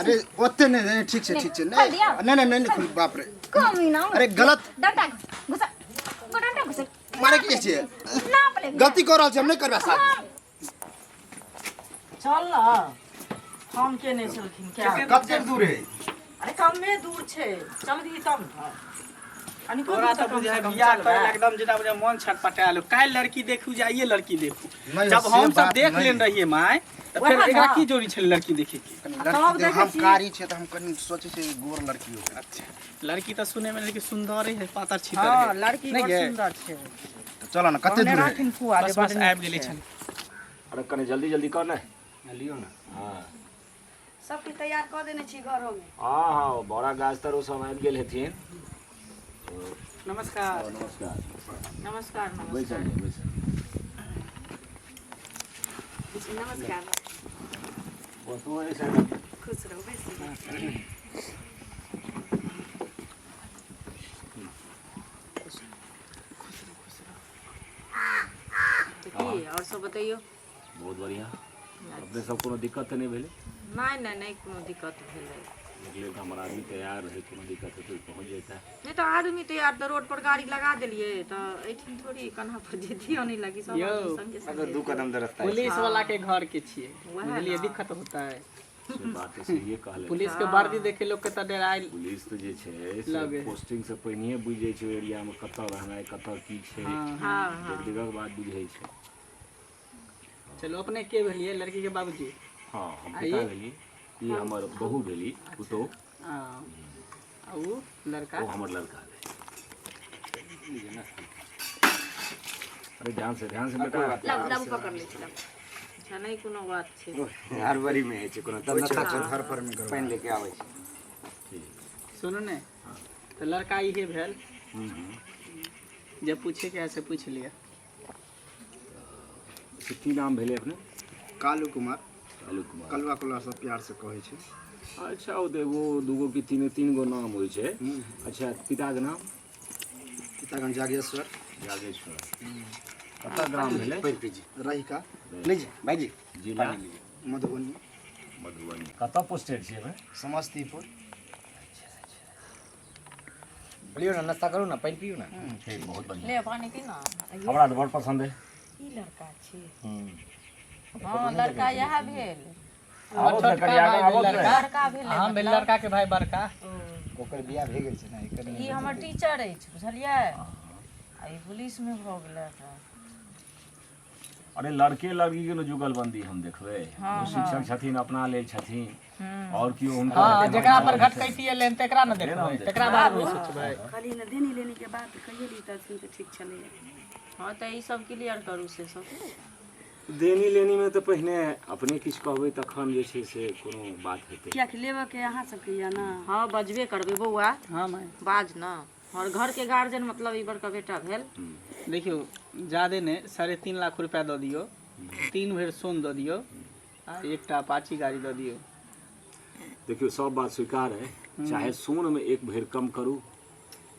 अरे ओते नहीं ठीक से नहीं बाप रे अरे गलत मारे के छे गलती कर रहल छै हम नहीं करबा साथ चल ना हम के नहीं छलखिन क्या कते दूर है अरे कमे दूर छे चल दी तब अनि तोरा तो बुझाय बियाह करे एकदम जेटा बुझाय मन छटपटायल काल लड़की देखू जाइए लड़की देखू जब हम सब देख लेन रहिए माय त फिर एकरा की जोड़ी छल लड़की देखे के हम कारी छे त हम कनी सोचे छे गोर लड़की हो अच्छा लड़की त सुने में कि सुंदर है पातर छितर हां लड़की बहुत सुंदर छे तो चलो ना कते दूर है बस आबि गेले छल अरे कने जल्दी कर ना लियो ना हां सब के तैयार कर देने छी घरों में हां बड़ा गाछ तर ओ सब आबि गेल हेथिन नमस्कार नमस्कार बैसल नमस्कार वो तो ऐसे खुश रहो बैसिए और सब बताइयो बहुत बढ़िया अपने सब कोनो दिक्कत तो नहीं भेले नहीं कोनो दिक्कत भेले निकले हमर आदमी तैयार है कोनो दिक्कत है तो पहुंच जाता नहीं तो आदमी तैयार तो रोड पर गाड़ी लगा देलिए तो एठिन थोड़ी कन्हा पर जेती नहीं लगी सब संगे अगर 2 कदम द रास्ता पुलिस वाला के घर के छिए बुझलिए दिक्कत होता है से बात है सही कहले पुलिस के वर्दी देखे लोग के त डराइल पुलिस तो जे छे से पोस्टिंग से पहिने बुझ जाय छै एरिया में कत रहनाय कत की छै हां एक जगह के बात बुझै छै चलो अपने के भेलिए लड़की के बाबूजी हां हम पता भेली ये हमर बहू भेली पुतो हां आ वो लड़का वो हमर लड़का अरे ध्यान से बेटा लम पकड़ ले छला अच्छा नहीं कोनो बात छै हर बारी में छै कोनो तब ना घर पर में पहन लेके आवे छै सुनो ने तो लड़का ये भेल जब पूछे के ऐसे पूछ लिया की नाम भेले अपने कालू कुमार कलवा कलवा सब प्यार से कहे छै अच्छा ओ देखो दूगो की तीन गो नाम होय छै अच्छा पिता के नाम जागेश्वर कता ग्राम भेले रहिका नहीं जी भाई जी जिला मधुबनी कता पोस्टेड छै बे समस्तीपुर लियो ना नाश्ता करू ना पानी पियो ना ठीक बहुत बढ़िया ले पानी पी ना हमरा तो बहुत पसंद है ई लड़का छी हां लड़का यह भेल लड़का भेल हम भेल लड़का के भाई बड़का ओकर बियाह भ गेल छै ना एकर ई हमर टीचर अछि बुझलियै आ ई पुलिस में भ गेलै अरे लड़के लड़की के जुगलबंदी हम देखबे वो शिक्षक छथिन अपना ले छथिन और कियो उनका हां जेकरा पर घटकैती लेन तेकरा न देखबै तेकरा बारे में सोचबै खाली न देनी लेनी के बात कहिए ली त सुन ठीक छले हां त ई सब क्लियर करू से सब देनी लेनी में तो पहले अपने किछ कहबै तखन जे छै से कोनो बात हेतै किया कि लेबे के अहाँ सब के या ना हां बजबे करबे बौआ हां माय बाज ना और घर के गार्जियन मतलब ई बड़का बेटा भेल देखियो ज्यादा ने 3.5 लाख रुपया द दियो 3 भर सोन द दियो आ एकटा अपाची गाड़ी द दियो देखियो सब बात स्वीकार है चाहे सोन में एक भर कम करू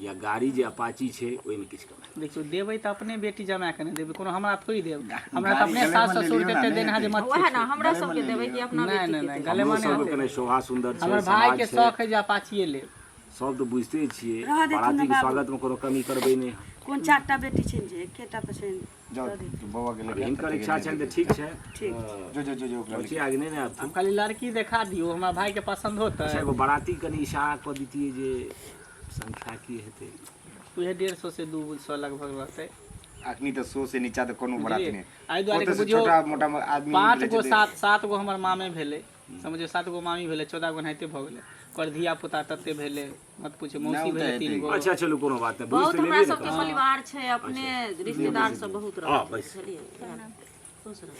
या गाड़ी जे अपाची छै ओइ में किछ कम देखियो देबै त अपने बेटी जमा के ने देबै कोनो हमरा थोड़ी देब हमरा त अपने सास ससुर के ते देना जे मत ओहे ना हमरा सब के देबै कि अपना बेटी के नहीं गले माने सब कने शोभा सुंदर छै हमर भाई के शौक है जे अपाची ले सब तो बुझते छिए बाराती के स्वागत में कोनो कमी करबै नहीं कोन चारटा बेटी छै जे एकेटा पे छै जाओ बाबा के लेके इनकर इच्छा छै त ठीक छै ठीक जो बच्चे आगे नहीं ना हम खाली लड़की दिखा दियो हमरा भाई के पसंद होता है एगो बाराती कनी इशारा क दितिए जे संख्या की हेतै उहे 150 से 200 लगभग रहते अखनी तो 100 से नीचा तो कोनो बात नहीं आई द्वारे के बुझियो छोटा मोटा आदमी 5 गो 7 गो हमर मामे भेले समझियो 7 गो मामी भेले 14 गो नाइते भ गेले कर धिया पुता तते भेले मत पूछे मौसी भेले 3 गो अच्छा चलो कोनो बात नहीं बहुत हमरा सब के परिवार छै अपने रिश्तेदार सब बहुत रह बस चलिए खुश रहो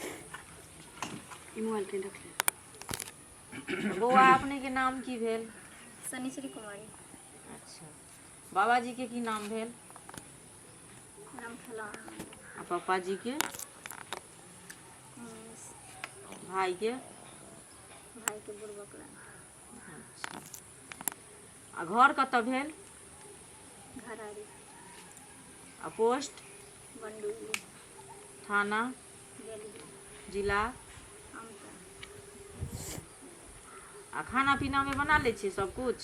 ई मोबाइल के रख ले बौआ अपने के नाम की भेल सनीश्री कुमारी अच्छा बाबाजी के की नाम भेल नाम फला आ पापा जी के भाई के बुरबकला अच्छा आ घर कतऽ भेल घरारी आ पोस्ट बंडूली थाना गेली जिला आमता आ आ खाना पीना में बना ले छियै सब कुछ?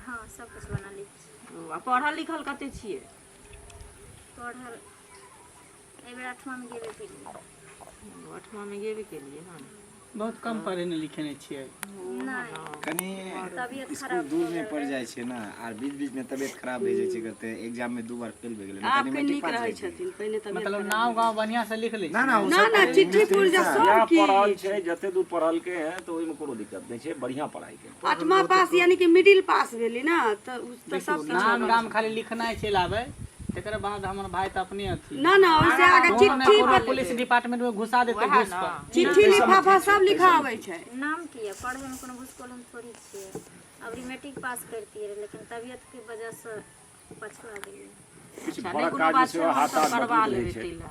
हाँ सब कुछ बना लै छी। आ पढ़ल लिखल कते छियै? पढ़ल एहि बेर 8वां में गेबे केलिए। 8वां में गेबे केलिए हँ। बहुत कम पढ़े लिखे छियै। नहीं कनी तबियत स्कूल खराब दूर हो में गेल पड़ रहे। जाए छै ना, आर बीच बीच में तबियत खराब भए जाए छै, करते एग्जाम में 2 बार फेल भए गेलै, आपके नीक रहै छथिन पहिले तबियत मतलब नाम गाँव बढ़िया से लिख लै ना ना ना चिट्ठी पुर्जा सब या की पढ़ल छै, जते दूर पढ़ल के है तो ओहिमे कोनो दिक्कत नहीं छै, बढ़िया पढ़ाई के। 8वां पास यानी कि मिडिल पास भेली ना त सब नाम गाम खाली लिखनाइ छै लाबै, तेकर बाद हमर भाई त अपने अथी ना ना वैसे आगे चिट्ठी पुलिस डिपार्टमेंट में घुसा देते घूस पर। चिट्ठी लिफाफा सब लिखा आबै छै। नाम की है पढ़े में कोनो भूसकोल हम थोड़ी छियै। अबरी मैट्रिक पास करती है लेकिन तबियत के वजह से पछुआ गेलिए। कुछ अच्छा बड़ा नहीं कोनो काज बात से छै, हम हाथ सब हाथ करवा बदलैत लेबै रहै छै। तैला।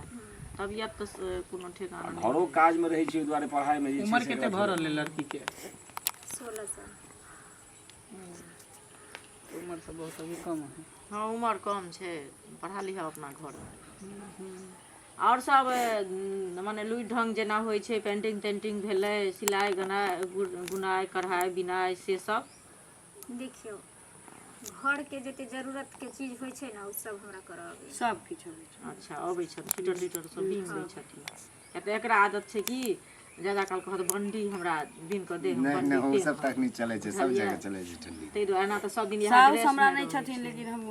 तबियत तो कोनो ठेकाना नहीं। घरो काज में रहै छै, ओहि दुआरे पढ़ाई में जे छै उम्र से केते भऽ रहल है लड़की के? 16 साल। उम्र से बहुत अभी कम है। हाँ उम्र कम छै, पढ़ा लिखा अपना घर में। और सब माने लुरि ढंग जेना होइ छै, पेंटिंग तेंटिंग भेलै, सिलाई बुनाई कढ़ाई बिनाई से सब? देखियो घर के जते जरूरत के चीज होइ छै ना, उ सब हमरा करऽ आबै छै। सब किछ होबै छै। अच्छा अबै छथिन, ट्विटर ट्विटर सब बीन दै छथिन। या तऽ एकरा आदत छै कि ज्यादा काल कहत बंडी हमरा बीन कऽ दे, हम नहीं बंडी नहीं वो देब। सब तक नहीं चले छै, सब जगह चले छै ठंडी। ताहि दुआरे एना तऽ सब दिन इएह साउस ड्रेस हमरा में नहीं रहै छथिन छै। लेकिन हम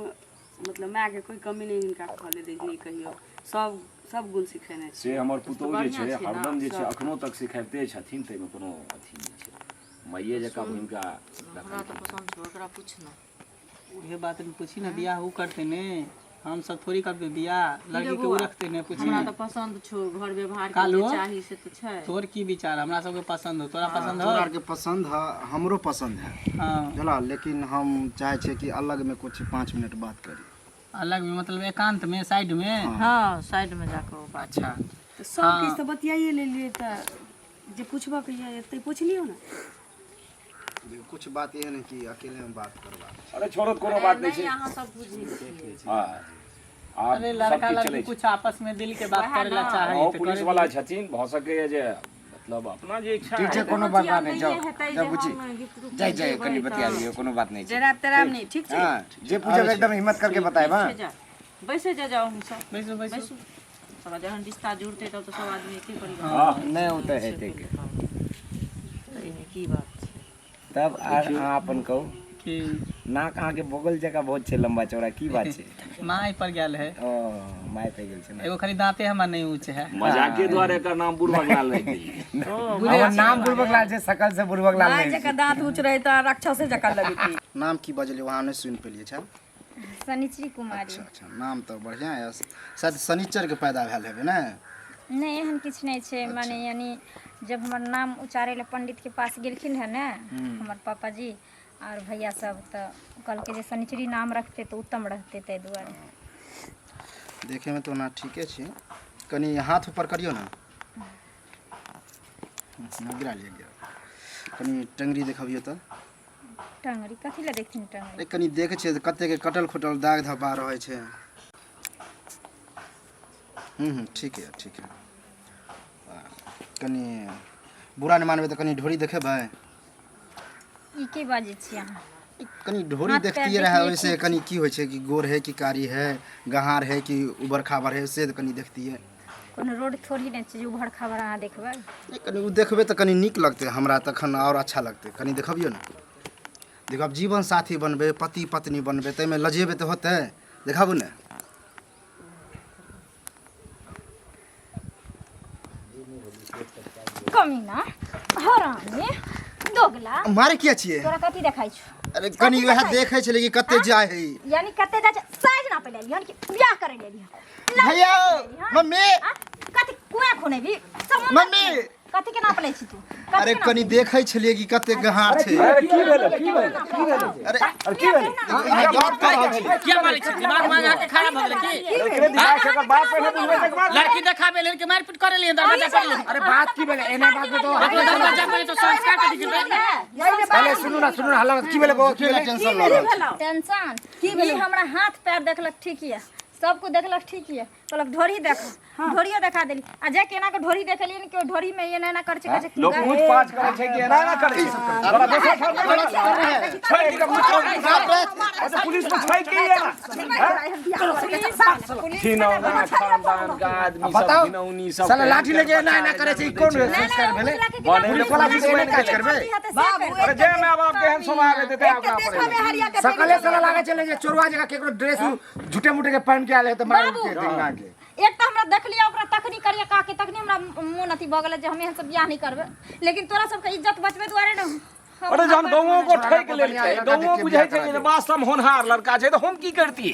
मतलब माय के कोई कमी नहीं हिनका कहले दै नहीं कहियो। सब गुण सिखेने छै। से हमर पुतौह जे बढ़ियाँ छै छै ने, हरदम जे छै अखनो तक सिखाइते छथिन, ताहिमे कोनो अथी नहीं छै। माइये जकाँ भूमिका हमरा तऽ पसंद छै, ओकरा पूछ ना। ये बात नहीं पूछी ना, बियाह ऊ करते ने, हम सब थोड़ी करते बियाह, लड़की के ऊ रखते ने पूछी हमरा ना। तऽ पसंद छौ, घर व्यवहार के कालो? जे चाही से तऽ छै। तोर की विचार? हमरा सबके पसंद हो, तोरा पसंद हो? तोरा के पसंद है, हमरो पसंद है हाँ चला, लेकिन हम चाहे छे कि अलग में कुछ 5 मिनट बात करी। अलग में मतलब एकांत में, साइड में? हाँ साइड में जाकर वो बात। अच्छा तो सब किछ तो बतियाइए ले लिए त जे पूछबा के ये एते पूछ लियो ना। कुछ बात ये नहीं कि अकेले में बात करवा। अरे छोड़ो, कोनो बात नहीं नहीं छै। अहाँ सब बुझै छियै। हाँ आब अरे सब लड़का चीज लड़की चलै छै। कुछ आपस में दिल के बात करे ला चाहे हाँ तो पुलिस करे वाला दियो। छथिन, भऽ सकैए जे मतलब अपना जे इच्छा ठीक छै, है। कोनो बात नहीं, जाओ हेतै जे जाओ बुझी हम गिफ्ट उफ्ट जाए देबै कनी तऽ- बतिया लियो, कोनो बात नहीं छै। जराब तराब नहीं ठीक छै। हां जे पूछब एकदम हिम्मत करके बताएब। हां ठीक छै, जा। बैसे जा जाओ हम सब बैसो बैसो। बैसू। सब जहन रिश्ता जुड़तै तब तऽ सब आदमी एके परिवार। हाँ नहीं होता है देख एहिमे की बात छै? तब अहाँ अपन कहू। कि नाक अहाँ के बगल जगह बहुत छै, लंबा चौड़ा, की बात छै? माय पर गेल है, ओ माय पे गेल छै ना। एगो खाली दांते हमर नहीं ऊंच है। मजाके द्वारे एकर नाम बुढ़वा लाल रखि देलियै। हमर नाम बुर्बक लाल छै, सकल से बुर्बक लाल माय नहीं जका दांत ऊंच रहे त राक्षसे जका लगती। नाम की बजले वहाँ नहीं सुन पेलिए छा? शनिचरी कुमारी। अच्छा अच्छा, नाम तो बढ़िया है। शायद शनिचर के पैदा भेल हेबे ना? नहीं एहन किछु नहीं छै, माने यानी जब हमर नाम उचारे ला पंडित के पास गेलखिन है ना हमर पापा जी और भैया सब, तो कहलकै जे शनिचरी नाम रखते तो उत्तम रहते, ताहि दुआरे। देखे में तो ना ठीके छै, कनी हाथ ऊपर करियो ना। गिरा लिया गिरा, कनी टंगरी देखबियो तो। टंगरी कथी ला देखथिन टंगरी? ए कनी देखे छै कते के कटल खोटल दाग धब्बा रहे छै। ठीक है ठीक है। कनी बुरा नहीं मानबे तो कनी ढोरी देखेबै। ई के बाजै छी अहाँ? कनी ढोरी हाथ पैर देखती देख रहे लिए वैसे, कनी की होइ छै कि गोर है कि कारी है, गहार है कि उबर खाबर है, से कनी देखती है। कोनो रोड थोड़ी नहीं छै जे उभड़ खाबड़ अहाँ देखबै। ए, कनी उ देखबे तो कनी नीक लगते हमरा, तखन और अच्छा लगते। कनी देखबियो ना। देखो अब जीवन साथी बनबे, पति पत्नी बनबे, तैमे लजेबे तो होते। देखाबू ना। कमीना हरामी दोगला, मारे किया छिए? तोरा कथी देखाइ छौ? अरे कनी वह देखे छले कि कते जाय है। यानी कते जा साइज ना पहिले यानी कि बियाह करे ले लिया। भैया मम्मी कथी कुआं खोने भी मम्मी कथी के नाप लै छी तू? अरे कनी देखे छलिए कि कते गहार छै। अरे की भेलै की भेलै? अरे की भेलै? बात कर रहल छी। क्या मारे छै? दिमाग में आके खराब हो गेलै की? एकरे दिमाग से एकर बाप पे नहीं बुझबै तक बात। लड़की देखाबे लेल के मारपीट करे लिए दरवाजा पर ले। अरे बात की भेले? एना बात में तो देखो दरवाजा पर तो संस्कार के दिखे। पहले सुनू ना हल्ला मत। की भेले बहुत की टेंशन ल रहल छी? टेंशन की हमरा हाथ पैर देखलक ठीक है, सबको देखलक ठीक है, कहलक ढोरी देखो ढोरियो देखा देली आ जे केना के ढोरी देखलिए कि ढोरी में ये ना कर छै लोग पूछ पाछ करे छै कि एना ना करे छै बड़ा दोसर फल छोड़ के पुलिस में छै कि ये खिनौना खानदान का आदमी सब खिनौनी सब साला लाठी लेके ना करे छै कोन संस्कार भेले पुलिस वाला भी कोई काज करबे अरे जे माय बाप के हम स्वभाव देते अपना पर सकले साला लागे चले जे चोरवा जगह केकरो ड्रेस झूठे मुठे के पहन के आले त मार के देंगा के एक तो हमरा देख लिया ओकरा तखनी करिया का के तखनी हमरा मुंह नथी भ गेल जे हमें सब बियाह नहीं करबे लेकिन तोरा सबके इज्जत बचबे दुआरे न अरे जन गांवों को ठेक लेल छै गांवों बुझै छै जे वास्तव होनहार लड़का छै त हम की करतिए